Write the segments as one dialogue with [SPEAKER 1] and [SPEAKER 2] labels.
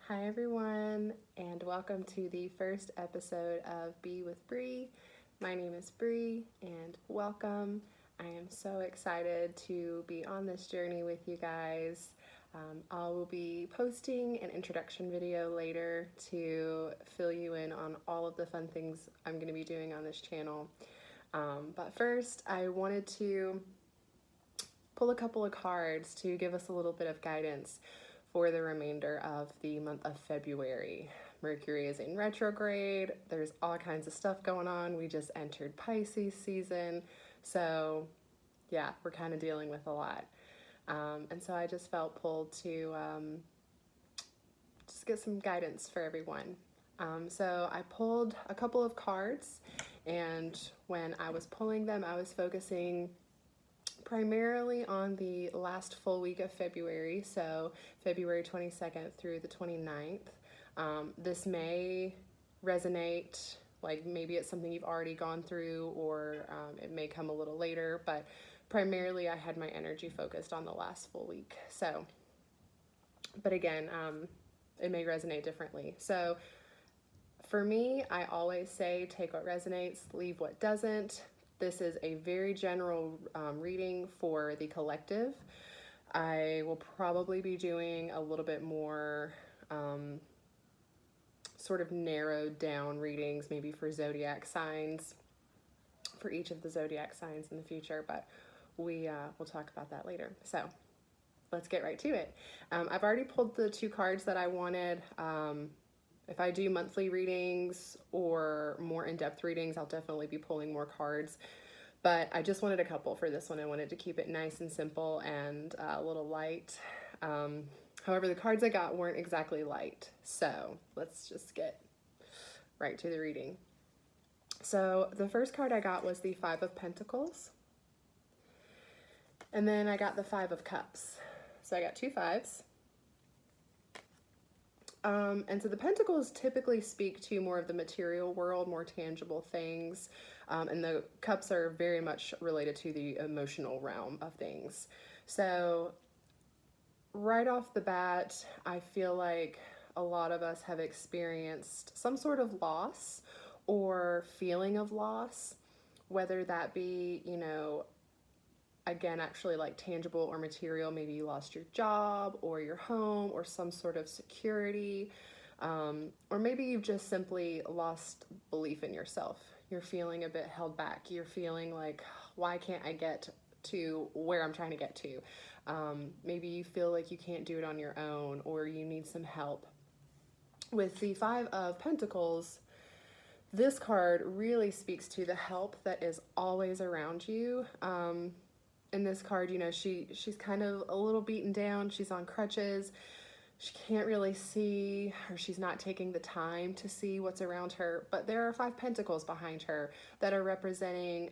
[SPEAKER 1] Hi everyone, and welcome to the first episode of Be with Bree. My name is Bree, and welcome. I am so excited to be on this journey with you guys. I will be posting an introduction video later to fill you in on all of the fun things I'm going to be doing on this channel. But first, I wanted to pull a couple of cards to give us a little bit of guidance for the remainder of the month of February. Mercury is in retrograde. There's all kinds of stuff going on. We just entered Pisces season. So, yeah, we're kind of dealing with a lot. And so I just felt pulled to just get some guidance for everyone. So I pulled a couple of cards, and when I was pulling them, I was focusing primarily on the last full week of February, so February 22nd through the 29th. This may resonate, like maybe it's something you've already gone through, or it may come a little later, but primarily I had my energy focused on the last full week. So, but again, it may resonate differently. So for me, I always say take what resonates, leave what doesn't. This is a very general reading for the collective. I will probably be doing a little bit more sort of narrowed down readings, maybe for zodiac signs, for each of the zodiac signs in the future, but we'll talk about that later. So let's get right to it. I've already pulled the two cards that I wanted. If I do monthly readings or more in-depth readings, I'll definitely be pulling more cards. But I just wanted a couple for this one. I wanted to keep it nice and simple and a little light. However, the cards I got weren't exactly light. So let's just get right to the reading. So the first card I got was the Five of Pentacles. And then I got the Five of Cups. So I got two fives. And so the Pentacles typically speak to more of the material world, more tangible things, and the Cups are very much related to the emotional realm of things. So right off the bat, I feel like a lot of us have experienced some sort of loss or feeling of loss, whether that be, again, actually like tangible or material. Maybe you lost your job or your home or some sort of security, or maybe you've just simply lost belief in yourself. You're feeling a bit held back. You're feeling like, why can't I get to where I'm trying to get to? Maybe you feel like you can't do it on your own, or you need some help. With the Five of Pentacles, this card really speaks to the help that is always around you. In this card, she's kind of a little beaten down. She's on crutches. She can't really see, or she's not taking the time to see what's around her. But there are Five Pentacles behind her that are representing,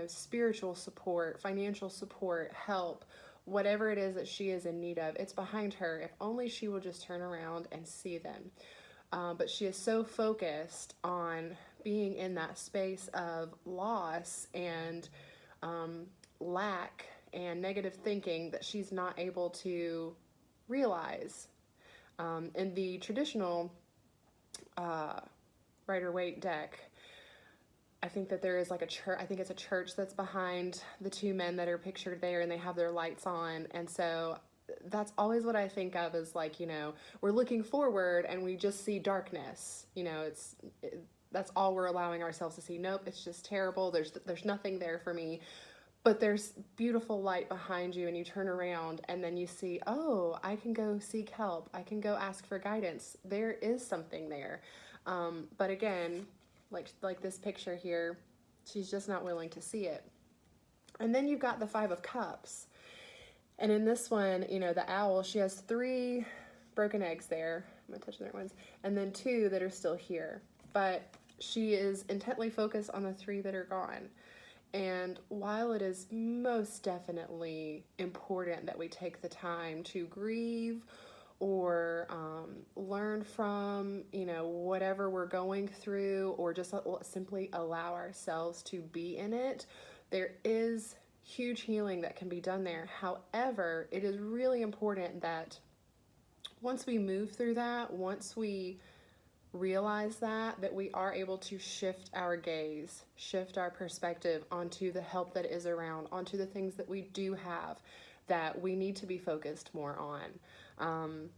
[SPEAKER 1] spiritual support, financial support, help, whatever it is that she is in need of. It's behind her. If only she will just turn around and see them. But she is so focused on being in that space of loss and lack and negative thinking that she's not able to realize. In the traditional Rider-Waite deck, I think that there is like a church. I think it's a church that's behind the two men that are pictured there, and they have their lights on. And so that's always what I think of as like, we're looking forward and we just see darkness. That's all we're allowing ourselves to see. Nope, it's just terrible. There's nothing there for me. But there's beautiful light behind you, and you turn around and then you see, oh, I can go seek help. I can go ask for guidance. There is something there. But again, like this picture here, she's just not willing to see it. And then you've got the Five of Cups. And in this one, the owl, she has 3 broken eggs there. I'm going to touch the other ones. And then 2 that are still here. But she is intently focused on the 3 that are gone. And while it is most definitely important that we take the time to grieve or learn from, whatever we're going through, or just simply allow ourselves to be in it, there is huge healing that can be done there. However, it is really important that once we move through that, once we realize that we are able to shift our gaze, shift our perspective onto the help that is around, onto the things that we do have that we need to be focused more on.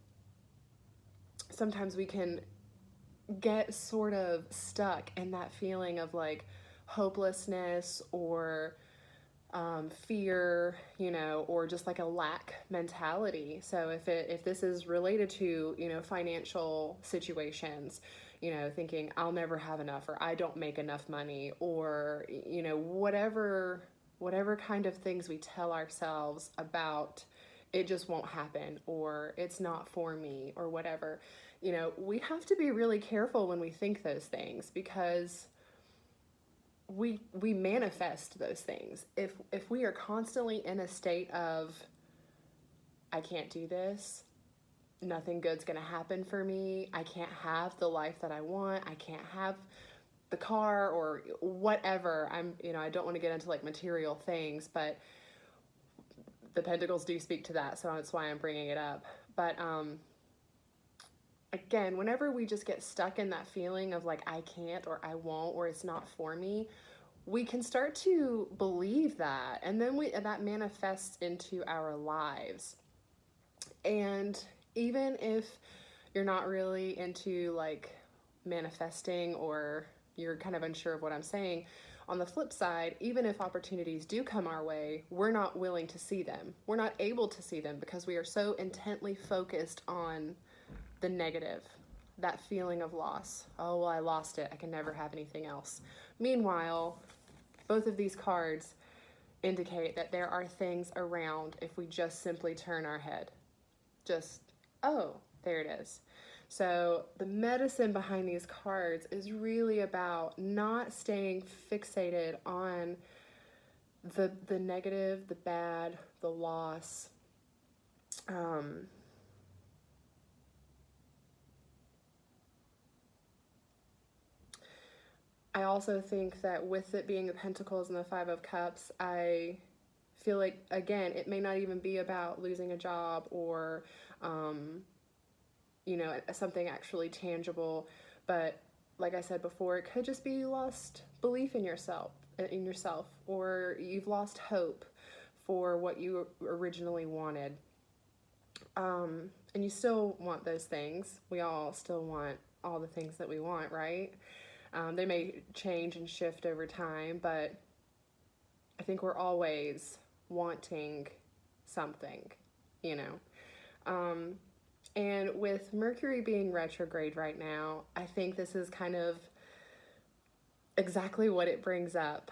[SPEAKER 1] Sometimes we can get sort of stuck in that feeling of like hopelessness or fear, or just like a lack mentality. So if this is related to, financial situations, thinking I'll never have enough, or I don't make enough money, or, whatever kind of things we tell ourselves about it just won't happen, or it's not for me, or whatever, we have to be really careful when we think those things, because we manifest those things. If we are constantly in a state of, I can't do this, nothing good's gonna happen for me, I can't have the life that I want, I can't have the car or whatever, I don't want to get into like material things, but the Pentacles do speak to that, so that's why I'm bringing it up. But again, whenever we just get stuck in that feeling of like, I can't, or I won't, or it's not for me, we can start to believe that. And then that manifests into our lives. And even if you're not really into like manifesting, or you're kind of unsure of what I'm saying, on the flip side, even if opportunities do come our way, we're not willing to see them. We're not able to see them because we are so intently focused on the negative, that feeling of loss. Oh, well, I lost it, I can never have anything else. Meanwhile, both of these cards indicate that there are things around if we just simply turn our head. Just, oh, there it is. So the medicine behind these cards is really about not staying fixated on the negative, the bad, the loss. I also think that with it being the Pentacles and the Five of Cups, I feel like, again, it may not even be about losing a job or, something actually tangible. But like I said before, it could just be you lost belief in yourself, or you've lost hope for what you originally wanted. And you still want those things. We all still want all the things that we want, right? They may change and shift over time, but I think we're always wanting something, And with Mercury being retrograde right now, I think this is kind of exactly what it brings up.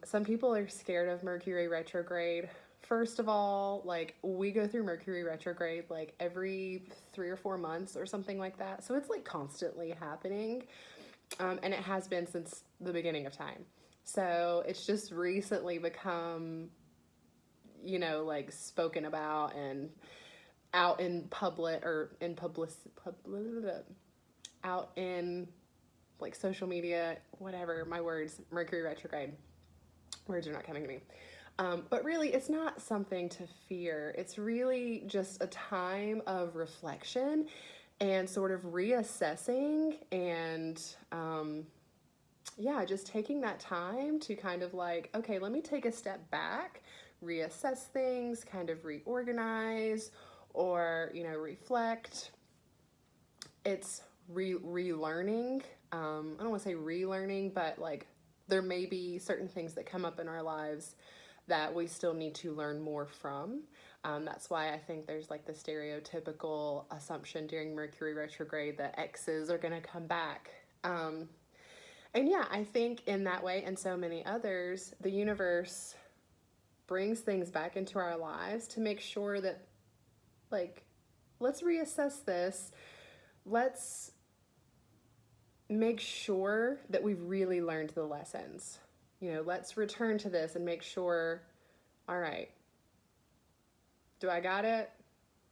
[SPEAKER 1] Some people are scared of Mercury retrograde. First of all, like, we go through Mercury retrograde like every 3 or 4 months or something like that. So it's like constantly happening. And it has been since the beginning of time. So it's just recently become, like spoken about and out in public, or out in like social media, whatever, my words, Mercury retrograde. Words are not coming to me. But really, it's not something to fear. It's really just a time of reflection and sort of reassessing and, just taking that time to kind of like, okay, let me take a step back, reassess things, kind of reorganize, or, reflect. It's relearning. I don't want to say relearning, but like there may be certain things that come up in our lives that we still need to learn more from. That's why I think there's like the stereotypical assumption during Mercury retrograde that exes are going to come back. And yeah, I think in that way and so many others, the universe brings things back into our lives to make sure that, like, let's reassess this. Let's make sure that we've really learned the lessons. Let's return to this and make sure, all right, do I got it?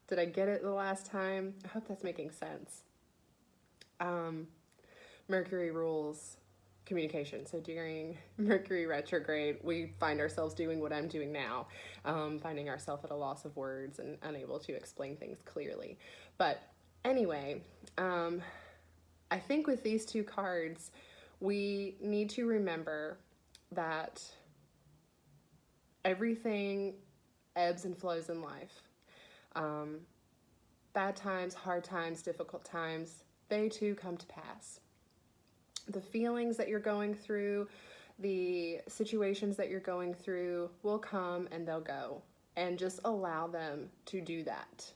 [SPEAKER 1] Did I get it the last time? I hope that's making sense. Mercury rules communication. So during Mercury retrograde, we find ourselves doing what I'm doing now, finding ourselves at a loss of words and unable to explain things clearly. But anyway, I think with these two cards, we need to remember that everything ebbs and flows in life. Bad times, hard times, difficult times, they too come to pass. The feelings that you're going through, the situations that you're going through will come and they'll go. And just allow them to do that.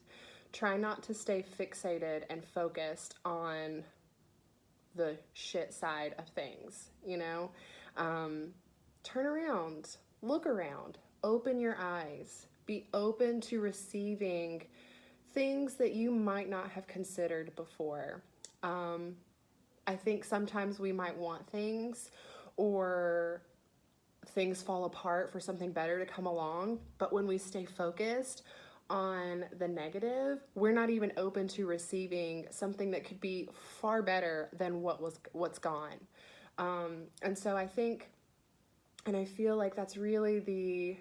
[SPEAKER 1] Try not to stay fixated and focused on the shit side of things, you know? Turn around, look around, open your eyes, be open to receiving things that you might not have considered before. I think sometimes we might want things, or things fall apart for something better to come along, but when we stay focused on the negative, we're not even open to receiving something that could be far better than what's gone. And so I think, and I feel like that's really the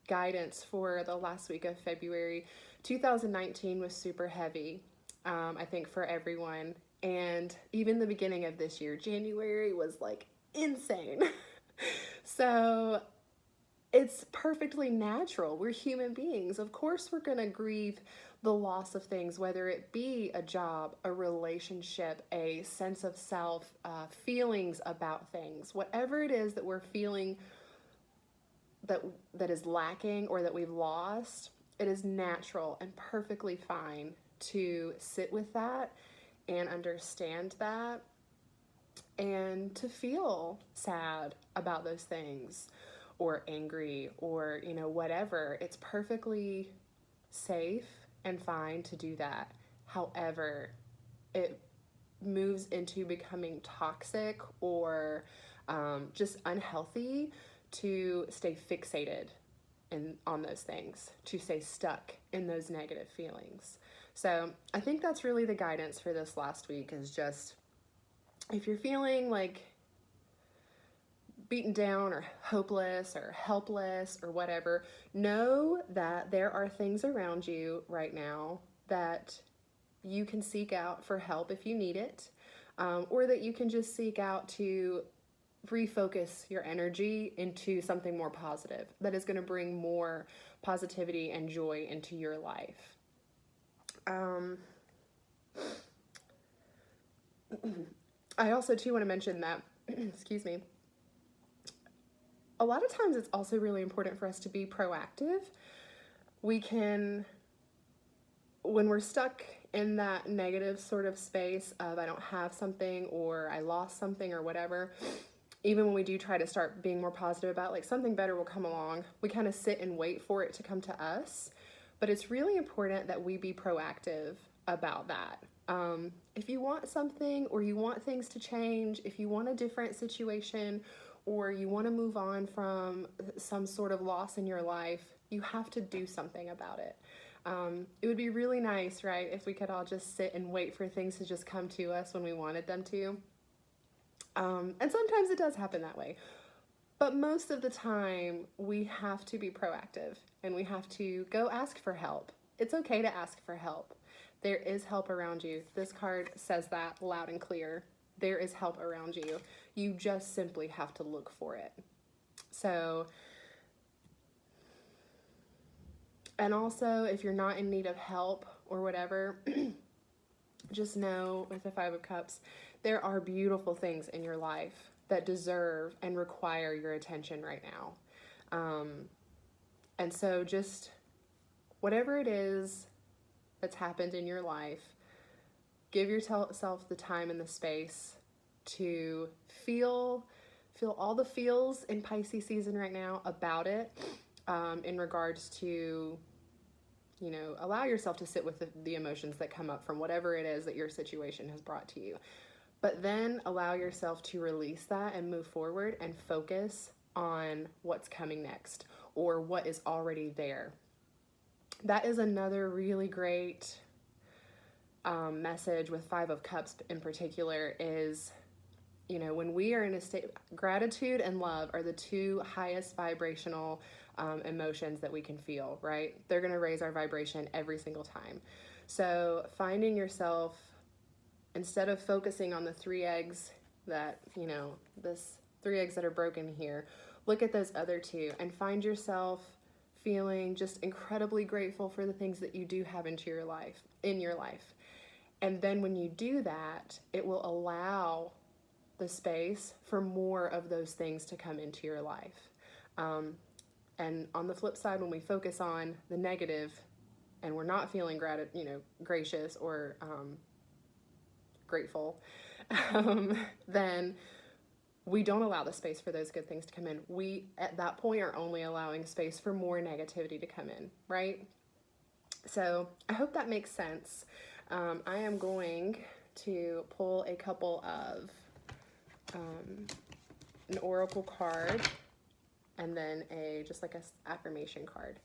[SPEAKER 1] guidance for the last week of February. 2019 was super heavy, I think, for everyone. And even the beginning of this year, January, was like insane. So it's perfectly natural. We're human beings. Of course, we're going to grieve the loss of things, whether it be a job, a relationship, a sense of self, feelings about things, whatever it is that we're feeling that is lacking or that we've lost. It is natural and perfectly fine to sit with that and understand that, and to feel sad about those things, or angry, or, you know, whatever. It's perfectly safe and fine to do that. However, it moves into becoming toxic or just unhealthy to stay fixated on those things, to stay stuck in those negative feelings. So I think that's really the guidance for this last week, is just, if you're feeling like beaten down or hopeless or helpless or whatever, know that there are things around you right now that you can seek out for help if you need it, or that you can just seek out to refocus your energy into something more positive that is going to bring more positivity and joy into your life. I also too want to mention that, excuse me, a lot of times it's also really important for us to be proactive. We can, when we're stuck in that negative sort of space of I don't have something or I lost something or whatever, even when we do try to start being more positive about like something better will come along, we kind of sit and wait for it to come to us. But it's really important that we be proactive about that. If you want something, or you want things to change, if you want a different situation, or you want to move on from some sort of loss in your life, you have to do something about it. It would be really nice, right, if we could all just sit and wait for things to just come to us when we wanted them to. And sometimes it does happen that way. But most of the time, we have to be proactive, and we have to go ask for help. It's okay to ask for help. There is help around you. This card says that loud and clear. There is help around you. You just simply have to look for it. So, and also, if you're not in need of help or whatever, just know with the Five of Cups, there are beautiful things in your life that deserve and require your attention right now. And so just whatever it is that's happened in your life, give yourself the time and the space to feel all the feels in Pisces season right now about it, in regards to, you know, allow yourself to sit with the emotions that come up from whatever it is that your situation has brought to you. But then allow yourself to release that and move forward and focus on what's coming next, or what is already there. That is another really great message with Five of Cups in particular, is You know, when we are in a state, gratitude and love are the two highest vibrational emotions that we can feel, right? They're going to raise our vibration every single time. So finding yourself, instead of focusing on the three eggs that, you know, this 3 eggs that are broken here, look at those other 2 and find yourself feeling just incredibly grateful for the things that you do have in your life. And then when you do that, it will allow the space for more of those things to come into your life. And on the flip side, when we focus on the negative and we're not feeling gracious or grateful, then we don't allow the space for those good things to come in. We, at that point, are only allowing space for more negativity to come in, right? So I hope that makes sense. I am going to pull a couple of an oracle card and then just like a affirmation card.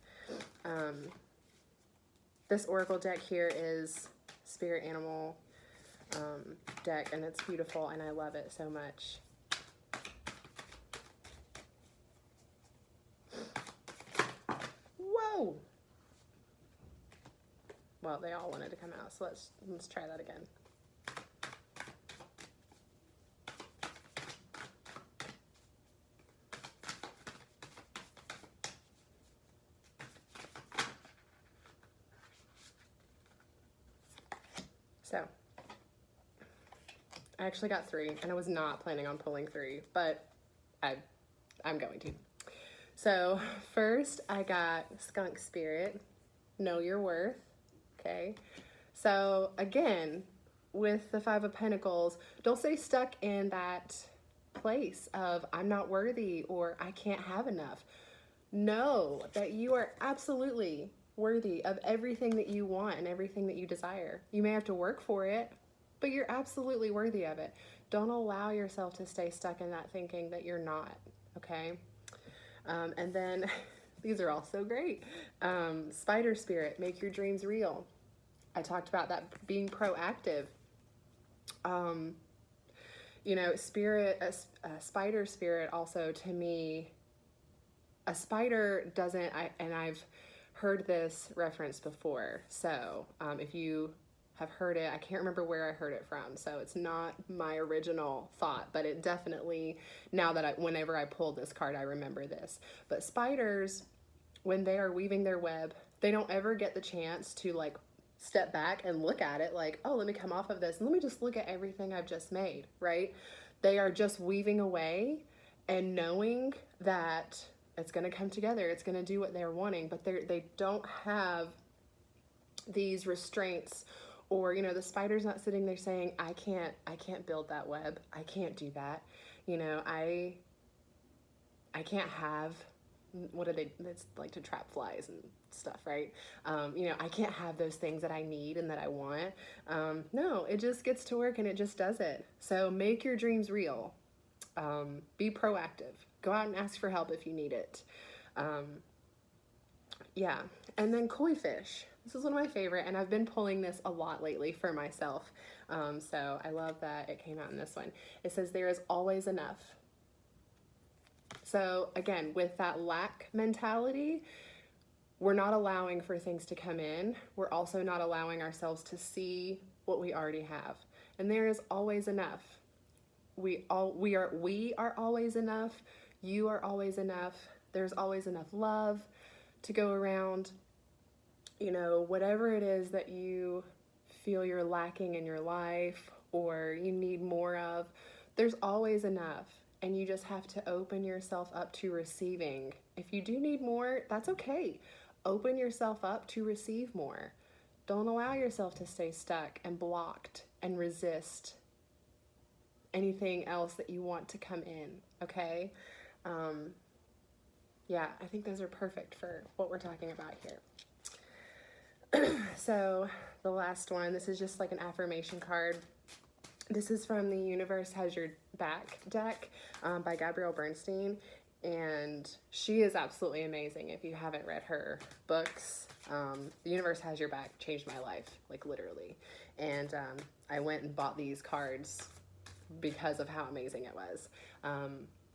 [SPEAKER 1] This oracle deck here is spirit animal deck, and it's beautiful, and I love it so much. Whoa! Well, they all wanted to come out, so let's try that again. So, I actually got 3, and I was not planning on pulling 3, but I'm going to. So, first I got Skunk Spirit, Know Your Worth, okay? So, again, with the 5 of Pentacles, don't stay stuck in that place of I'm not worthy or I can't have enough. Know that you are absolutely worthy of everything that you want and everything that you desire. You may have to work for it, but you're absolutely worthy of it. Don't allow yourself to stay stuck in that thinking that you're not, okay? And then, these are all so great. Spider Spirit, make your dreams real. I talked about that being proactive. You know, spider spirit also, to me, a spider doesn't, and I've heard this reference before, so if you have heard it, I can't remember where I heard it from, so it's not my original thought, but it definitely, now that whenever I pull this card, I remember this. But spiders, when they are weaving their web, they don't ever get the chance to like step back and look at it like, oh, let me come off of this and let me just look at everything I've just made, right? They are just weaving away and knowing that it's going to come together, it's going to do what they're wanting, but they don't have these restraints. Or, you know, the spider's not sitting there saying, I can't build that web. I can't do that. You know, I can't have, it's like to trap flies and stuff, right? You know, I can't have those things that I need and that I want. No, it just gets to work and it just does it. So make your dreams real. Be proactive. Go out and ask for help if you need it. Yeah. And then koi fish. This is one of my favorite, and I've been pulling this a lot lately for myself. So I love that it came out in this one. It says, there is always enough. So again, with that lack mentality, we're not allowing for things to come in. We're also not allowing ourselves to see what we already have. And there is always enough. We are always enough. You are always enough. There's always enough love to go around. You know, whatever it is that you feel you're lacking in your life or you need more of, there's always enough. And you just have to open yourself up to receiving. If you do need more, that's okay. Open yourself up to receive more. Don't allow yourself to stay stuck and blocked and resist anything else that you want to come in, okay? Yeah, I think those are perfect for what we're talking about here. So the last one, this is just like an affirmation card. This is from the Universe Has Your Back deck by Gabrielle Bernstein, and she is absolutely amazing. If you haven't read her books, The Universe Has Your Back changed my life, like literally. And I went and bought these cards because of how amazing it was.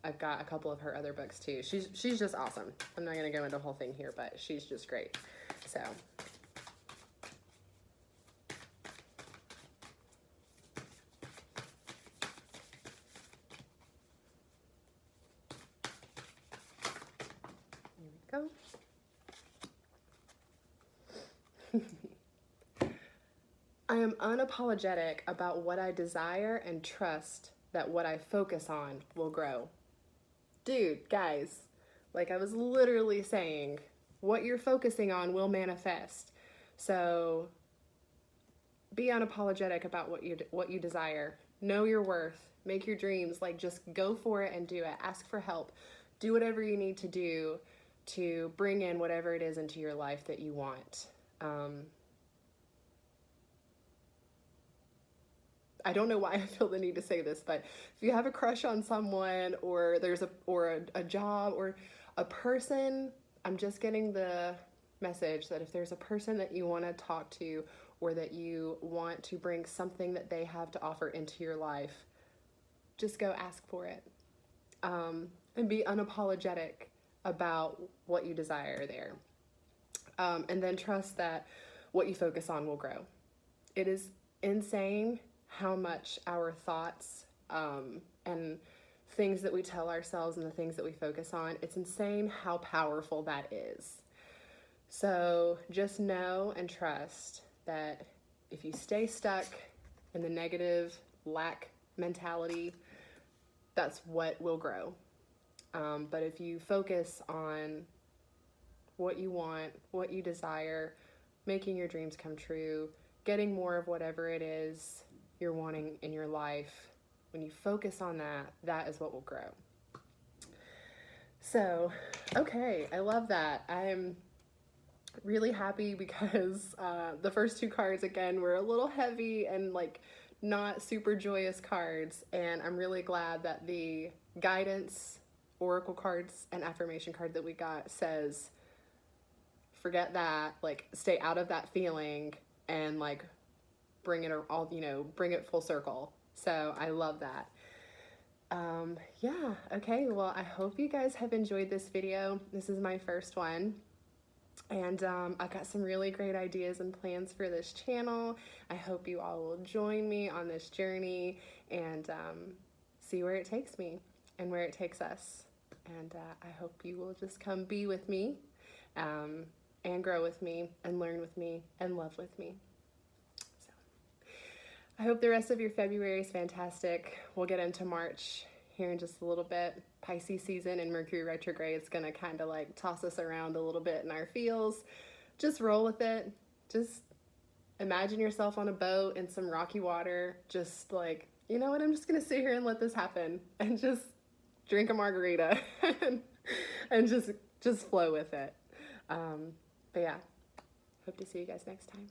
[SPEAKER 1] I've got a couple of her other books too. She's just awesome. I'm not going to go into the whole thing here, but she's just great. So here we go. I am unapologetic about what I desire and trust that what I focus on will grow. Dude, guys, like I was literally saying, what you're focusing on will manifest. So be unapologetic about what you desire. Know your worth. Make your dreams. Like, just go for it and do it. Ask for help. Do whatever you need to do to bring in whatever it is into your life that you want. I don't know why I feel the need to say this, but if you have a crush on someone, or there's a job or a person, I'm just getting the message that if there's a person that you want to talk to, or that you want to bring something that they have to offer into your life, just go ask for it. And be unapologetic about what you desire there. And then trust that what you focus on will grow. It is insane how much our thoughts and things that we tell ourselves and the things that we focus on, it's insane how powerful that is. So just know and trust that if you stay stuck in the negative lack mentality, that's what will grow. But if you focus on what you want, what you desire, making your dreams come true, getting more of whatever it is you're wanting in your life, when you focus on that, that is what will grow. So, okay, I love that. I'm really happy because the first two cards, again, were a little heavy and like not super joyous cards, and I'm really glad that the guidance oracle cards and affirmation card that we got says, forget that, like stay out of that feeling and like bring it all, bring it full circle. So I love that. Yeah, okay, well, I hope you guys have enjoyed this video. This is my first one. And I've got some really great ideas and plans for this channel. I hope you all will join me on this journey and see where it takes me and where it takes us. And I hope you will just come be with me and grow with me and learn with me and love with me. So I hope the rest of your February is fantastic. We'll get into March here in just a little bit. Pisces season and Mercury retrograde is going to kind of like toss us around a little bit in our feels. Just roll with it. Just imagine yourself on a boat in some rocky water. Just like, you know what, I'm just going to sit here and let this happen and just drink a margarita and just flow with it. But yeah, hope to see you guys next time.